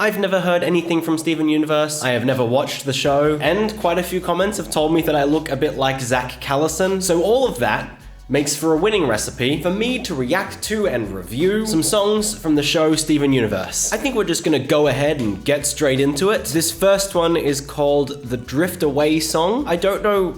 I've never heard anything from Steven Universe, I have never watched the show, and quite a few comments have told me that I look a bit like Zach Callison, so all of that makes for a winning recipe for me to react to and review some songs from the show Steven Universe. I think we're just gonna go ahead and get straight into it. This first one is called the Drift Away song. I don't know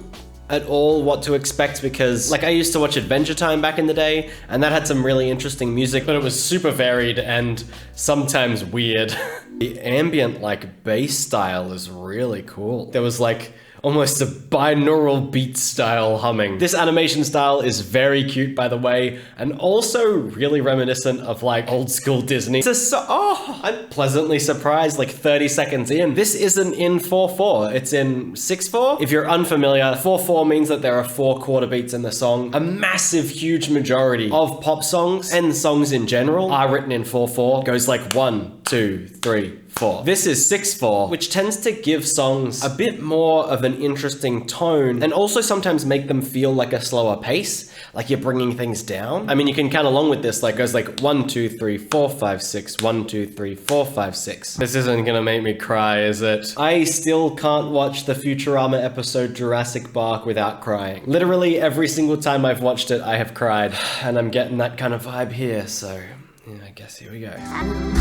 at all what to expect because, like, I used to watch Adventure Time back in the day, and that had some really interesting music, but it was super varied and sometimes weird. The ambient, like, bass style is really cool. There was, like, almost a binaural beat style humming. This animation style is very cute, by the way, and also really reminiscent of like old school Disney. I'm pleasantly surprised like 30 seconds in. This isn't in 4/4, it's in 6/4. If you're unfamiliar, 4/4 means that there are 4 quarter beats in the song. A massive, huge majority of pop songs and songs in general are written in 4/4. Goes like 1, 2, 3, 4. This is 6/4, which tends to give songs a bit more of an interesting tone and also sometimes make them feel like a slower pace, like you're bringing things down. I mean, you can count along with this, like goes like 1, 2, 3, 4, 5, 6, 1, 2, 3, 4, 5, 6. This isn't gonna make me cry, is it? I still can't watch the Futurama episode Jurassic Park without crying. Literally every single time I've watched it, I have cried, and I'm getting that kind of vibe here, so yeah, I guess here we go.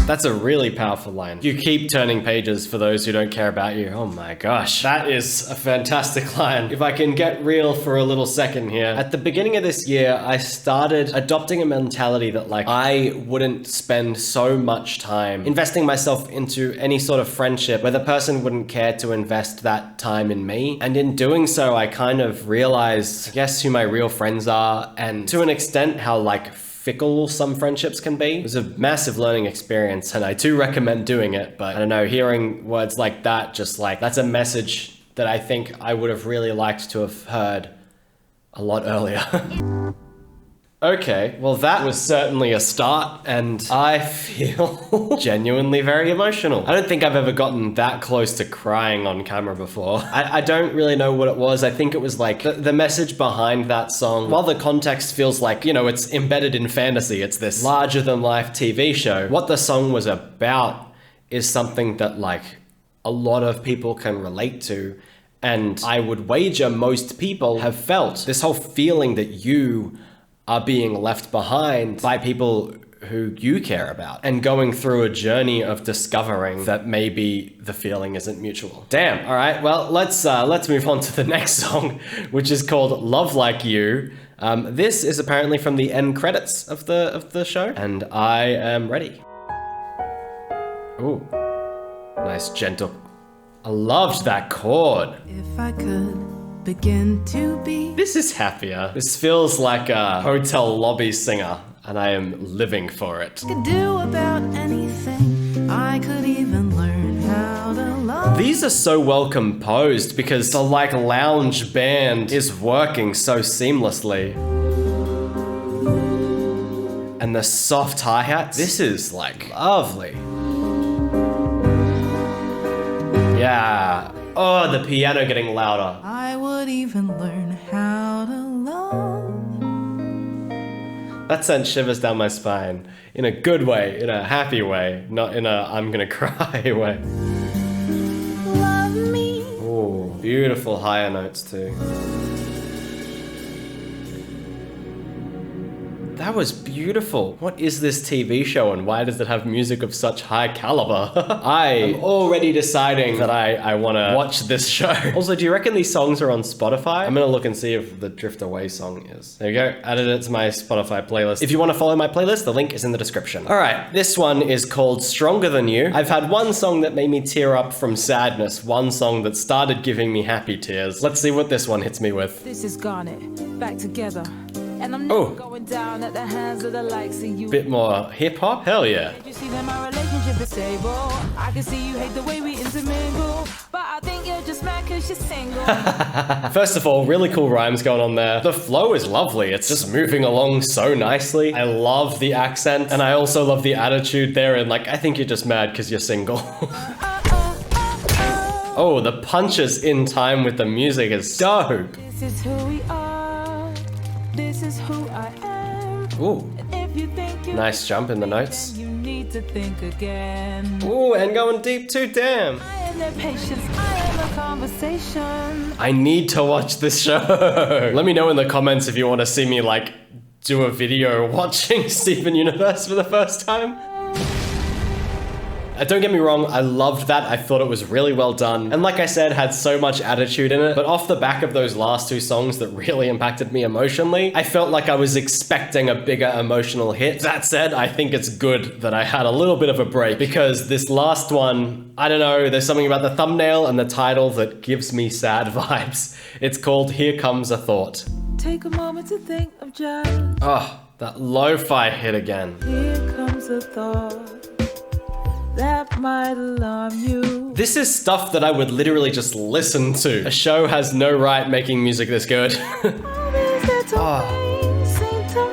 That's a really powerful line. You keep turning pages for those who don't care about you. Oh my gosh. That is a fantastic line. If I can get real for a little second here. At the beginning of this year, I started adopting a mentality that like I wouldn't spend so much time investing myself into any sort of friendship where the person wouldn't care to invest that time in me. And in doing so, I kind of realized, I guess, who my real friends are, and to an extent how like fickle some friendships can be. It was a massive learning experience, and I do recommend doing it, but I don't know, hearing words like that, just like, that's a message that I think I would have really liked to have heard a lot earlier. Okay, well that was certainly a start, and I feel genuinely very emotional. I don't think I've ever gotten that close to crying on camera before. I don't really know what it was. I think it was like the message behind that song. While the context feels like, you know, it's embedded in fantasy, it's this larger than life TV show. What the song was about is something that like a lot of people can relate to, and I would wager most people have felt. This whole feeling that you are being left behind by people who you care about, and going through a journey of discovering that maybe the feeling isn't mutual. Damn. All right. Well, let's move on to the next song, which is called Love Like You. This is apparently from the end credits of the show, and I am ready. Ooh, nice gentle. I loved that chord. If I could begin to be. This is happier. This feels like a hotel lobby singer, and I am living for it. Could do about anything. I could even learn how to love. These are so well composed because the like lounge band is working so seamlessly. And the soft hi-hats. This is like lovely. Yeah. Oh, the piano getting louder. I would even learn how to love. That sent shivers down my spine. In a good way, in a happy way, not in a I'm gonna cry way. Love me. Oh, beautiful higher notes too. That was beautiful. What is this TV show, and why does it have music of such high caliber? I am already deciding that I want to watch this show. Also, do you reckon these songs are on Spotify? I'm gonna look and see if the Drift Away song is. There you go, added it to my Spotify playlist. If you want to follow my playlist, the link is in the description. All right, this one is called Stronger Than You. I've had one song that made me tear up from sadness, one song that started giving me happy tears. Let's see what this one hits me with. This is Garnet, back together. And I'm never going down at the hands of the likes of you. Bit more hip hop? Hell yeah. You see that my relationship is stable. I can see you hate the way we intermingle, but I think you're just mad cause you're single. First of all, really cool rhymes going on there. The flow is lovely. It's just moving along so nicely. I love the accent, and I also love the attitude there, and like, I think you're just mad cause you're single. Oh, the punches in time with the music is dope. This is who we are. This is who I am. Ooh. And if you think you nice jump in the notes. you need to think again. Ooh, and going deep too, damn. I am their patience, I am a conversation. I need to watch this show. Let me know in the comments if you want to see me like do a video watching Steven Universe for the first time. Don't get me wrong, I loved that. I thought it was really well done. And like I said, had so much attitude in it. But off the back of those last two songs that really impacted me emotionally, I felt like I was expecting a bigger emotional hit. That said, I think it's good that I had a little bit of a break because this last one, I don't know, there's something about the thumbnail and the title that gives me sad vibes. It's called Here Comes a Thought. Take a moment to think of just. Oh, that lo-fi hit again. Here comes a thought that might alarm you. This is stuff that I would literally just listen to. A show has no right making music this good. Seem to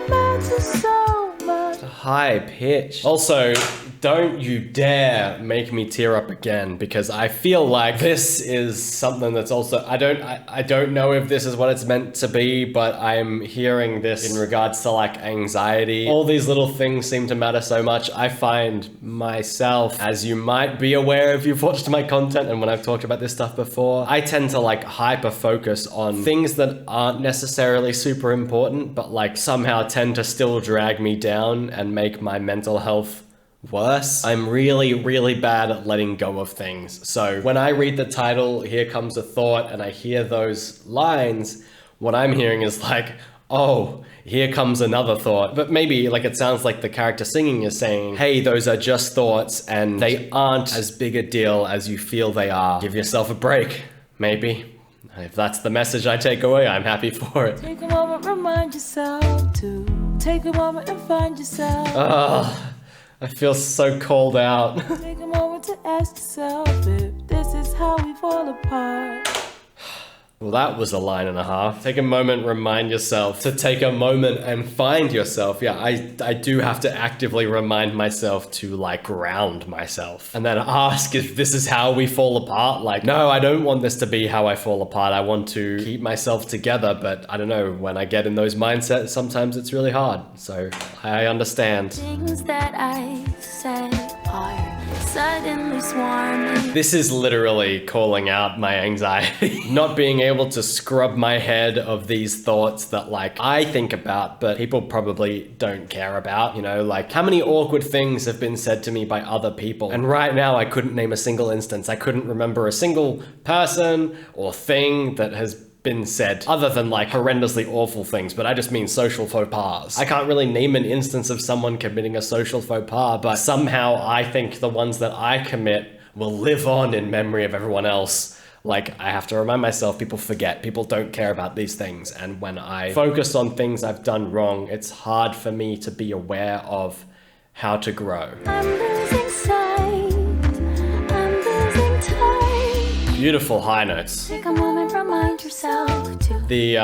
matter so much. High pitch. Also, don't you dare make me tear up again because I feel like this is something that's also, I don't know if this is what it's meant to be, but I'm hearing this in regards to like anxiety. All these little things seem to matter so much. I find myself, as you might be aware if you've watched my content and when I've talked about this stuff before, I tend to like hyper focus on things that aren't necessarily super important, but like somehow tend to still drag me down and make my mental health worse. I'm really, really bad at letting go of things. So when I read the title, Here Comes a Thought, and I hear those lines, what I'm hearing is like, oh, here comes another thought. But maybe like it sounds like the character singing is saying, hey, those are just thoughts and they aren't as big a deal as you feel they are. Give yourself a break, maybe. If that's the message I take away, I'm happy for it. Take a moment, remind yourself to take a moment and find yourself. Ugh. I feel so called out. Take a moment to ask yourself if this is how we fall apart. Well, that was a line and a half. Take a moment, remind yourself to take a moment and find yourself. Yeah, I do have to actively remind myself to like ground myself and then ask if this is how we fall apart. Like, no, I don't want this to be how I fall apart. I want to keep myself together, but I don't know, when I get in those mindsets, sometimes it's really hard. So I understand. Things that I said are suddenly swarming. This is literally calling out my anxiety. Not being able to scrub my head of these thoughts that like I think about, but people probably don't care about, you know, like how many awkward things have been said to me by other people. And right now I couldn't name a single instance. I couldn't remember a single person or thing that has been said other than like horrendously awful things, but I just mean social faux pas. I can't really name an instance of someone committing a social faux pas, but somehow I think the ones that I commit will live on in memory of everyone else. Like, I have to remind myself, people forget, people don't care about these things, and when I focus on things I've done wrong, it's hard for me to be aware of how to grow. I'm losing sight, I'm losing time. Beautiful high notes. Take a moment, remind yourself to. The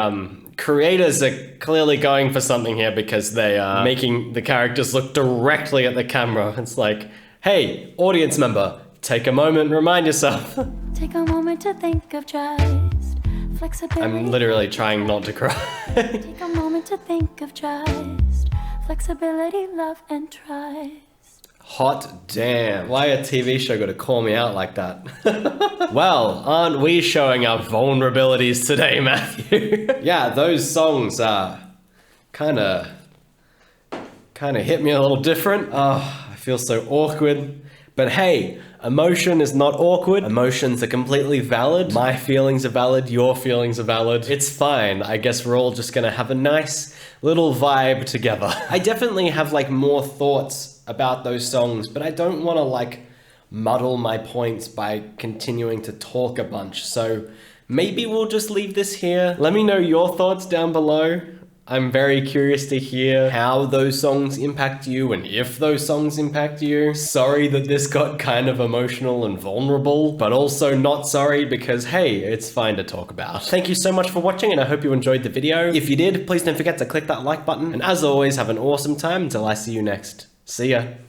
creators are clearly going for something here because they are making the characters look directly at the camera. It's like, hey, audience member, take a moment, remind yourself. Take a moment to think of just flexibility. I'm literally trying not to cry. Take a moment to think of just flexibility, love, and trust. Hot damn. Why a TV show gotta call me out like that? Well, aren't we showing our vulnerabilities today, Matthew? Yeah, those songs kinda hit me a little different. Oh, I feel so awkward. But hey, emotion is not awkward. Emotions are completely valid. My feelings are valid. Your feelings are valid. It's fine. I guess we're all just gonna have a nice little vibe together. I definitely have like more thoughts about those songs, but I don't want to like muddle my points by continuing to talk a bunch. So maybe we'll just leave this here. Let me know your thoughts down below. I'm very curious to hear how those songs impact you and if those songs impact you. Sorry that this got kind of emotional and vulnerable, but also not sorry because, hey, it's fine to talk about. Thank you so much for watching and I hope you enjoyed the video. If you did, please don't forget to click that like button. And as always, have an awesome time until I see you next. See ya.